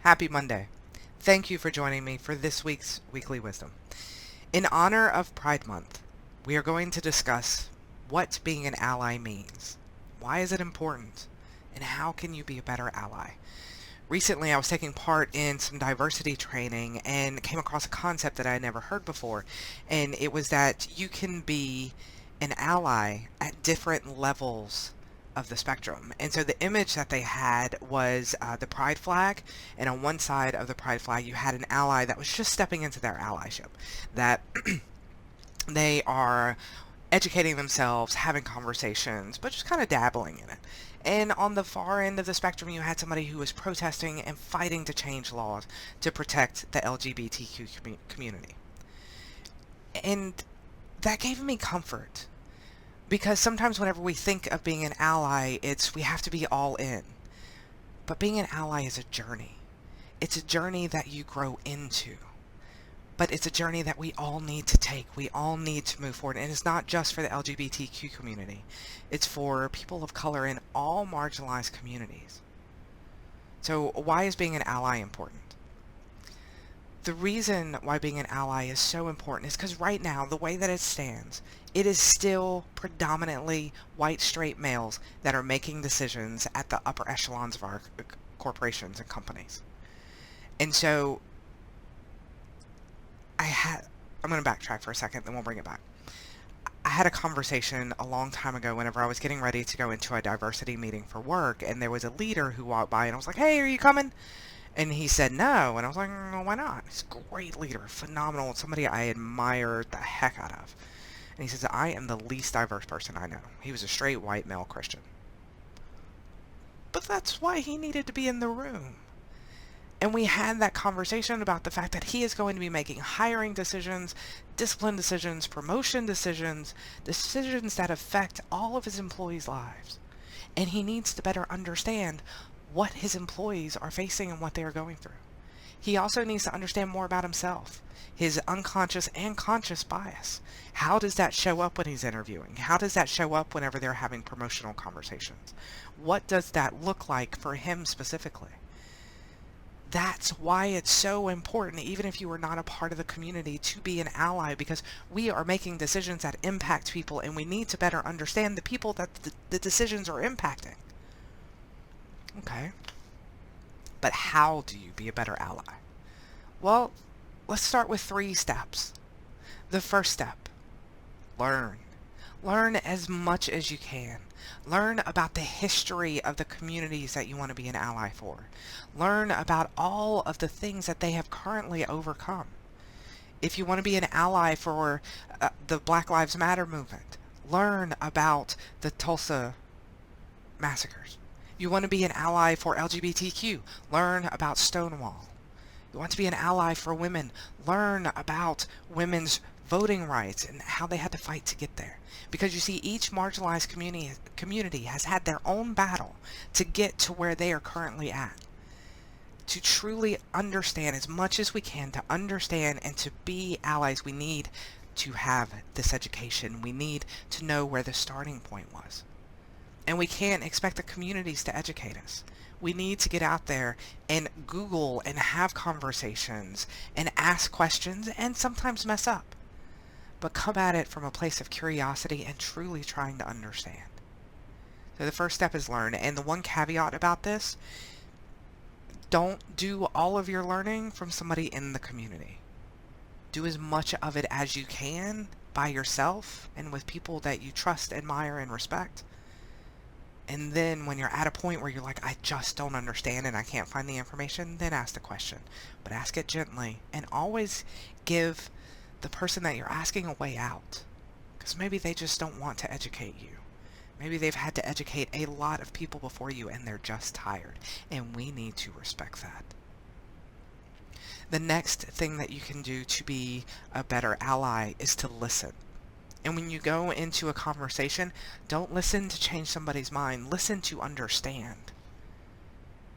Happy Monday. Thank you for joining me for this week's Weekly Wisdom. In honor of Pride Month, we are going to discuss what being an ally means. Why is it important? And how can you be a better ally? Recently, I was taking part in some diversity training and came across a concept that I had never heard before. And it was that you can be an ally at different levels of the spectrum. And so the image that they had was the pride flag, and on one side of the pride flag you had an ally that was just stepping into their allyship, that they are educating themselves, having conversations, but just kind of dabbling in it. And on the far end of the spectrum you had somebody who was protesting and fighting to change laws to protect the LGBTQ community. And that gave me comfort, because sometimes whenever we think of being an ally, it's we have to be all in. But being an ally is a journey. It's a journey that you grow into. But it's a journey that we all need to take. We all need to move forward. And it's not just for the LGBTQ community. It's for people of color in all marginalized communities. So why is being an ally important? The reason why being an ally is so important is because right now, the way that it stands, it is still predominantly white straight males that are making decisions at the upper echelons of our corporations and companies. And so I'm going to backtrack for a second, then we'll bring it back. I had a conversation a long time ago whenever I was getting ready to go into a diversity meeting for work, and there was a leader who walked by and I was like, "Hey, are you coming?" And he said no, and I was like, "No, why not?" He's a great leader, phenomenal, somebody I admire the heck out of. And he says, "I am the least diverse person I know." He was a straight white male Christian. But that's why he needed to be in the room. And we had that conversation about the fact that he is going to be making hiring decisions, discipline decisions, promotion decisions, decisions that affect all of his employees' lives. And he needs to better understand what his employees are facing and what they are going through. He also needs to understand more about himself, his unconscious and conscious bias. How does that show up when he's interviewing? How does that show up whenever they're having promotional conversations? What does that look like for him specifically? That's why it's so important, even if you are not a part of the community, to be an ally, because we are making decisions that impact people, and we need to better understand the people that the decisions are impacting. Okay. But how do you be a better ally? Well, let's start with 3 steps. The first step, learn. Learn as much as you can. Learn about the history of the communities that you want to be an ally for. Learn about all of the things that they have currently overcome. If you want to be an ally for the Black Lives Matter movement, learn about the Tulsa massacres. You want to be an ally for LGBTQ, learn about Stonewall. You want to be an ally for women, learn about women's voting rights and how they had to fight to get there. Because you see, each marginalized community has had their own battle to get to where they are currently at. To truly understand as much as we can, to understand and to be allies, we need to have this education. We need to know where the starting point was. And we can't expect the communities to educate us. We need to get out there and Google and have conversations and ask questions and sometimes mess up. But come at it from a place of curiosity and truly trying to understand. So the first step is learn. And the one caveat about this, don't do all of your learning from somebody in the community. Do as much of it as you can by yourself and with people that you trust, admire, and respect. And then when you're at a point where you're like, I just don't understand and I can't find the information, then ask the question. But ask it gently, and always give the person that you're asking a way out. Because maybe they just don't want to educate you. Maybe they've had to educate a lot of people before you and they're just tired. And we need to respect that. The next thing that you can do to be a better ally is to listen. And when you go into a conversation, don't listen to change somebody's mind. Listen to understand.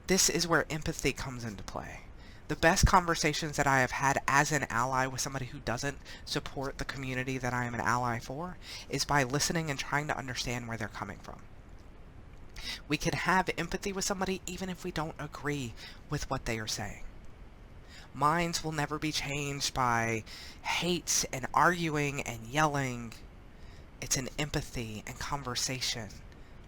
This is where empathy comes into play. The best conversations that I have had as an ally with somebody who doesn't support the community that I am an ally for is by listening and trying to understand where they're coming from. We can have empathy with somebody even if we don't agree with what they are saying. Minds will never be changed by hate and arguing and yelling. It's an empathy and conversation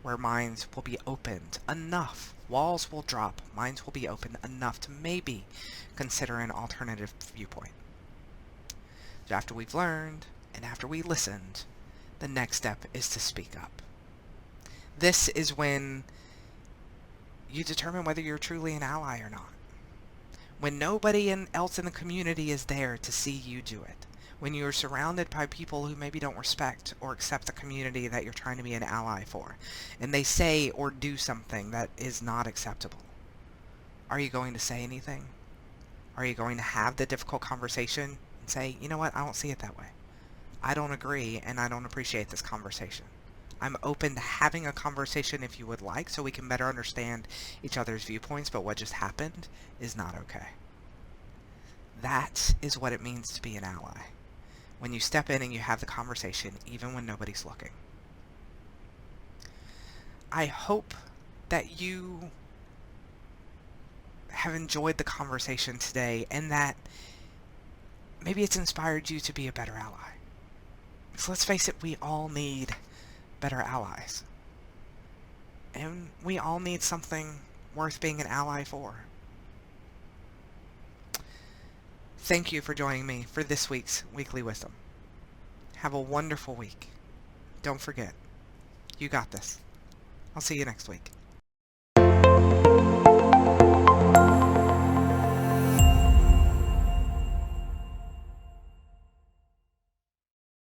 where minds will be opened enough. Walls will drop. Minds will be open enough to maybe consider an alternative viewpoint. So after we've learned and after we listened, the next step is to speak up. This is when you determine whether you're truly an ally or not. When nobody else in the community is there to see you do it. When you're surrounded by people who maybe don't respect or accept the community that you're trying to be an ally for, and they say or do something that is not acceptable. Are you going to say anything? Are you going to have the difficult conversation and say, you know what, I don't see it that way. I don't agree and I don't appreciate this conversation. I'm open to having a conversation if you would like, so we can better understand each other's viewpoints, but what just happened is not okay. That is what it means to be an ally. When you step in and you have the conversation, even when nobody's looking. I hope that you have enjoyed the conversation today and that maybe it's inspired you to be a better ally. So let's face it, we all need better allies. And we all need something worth being an ally for. Thank you for joining me for this week's Weekly Wisdom. Have a wonderful week. Don't forget, you got this. I'll see you next week.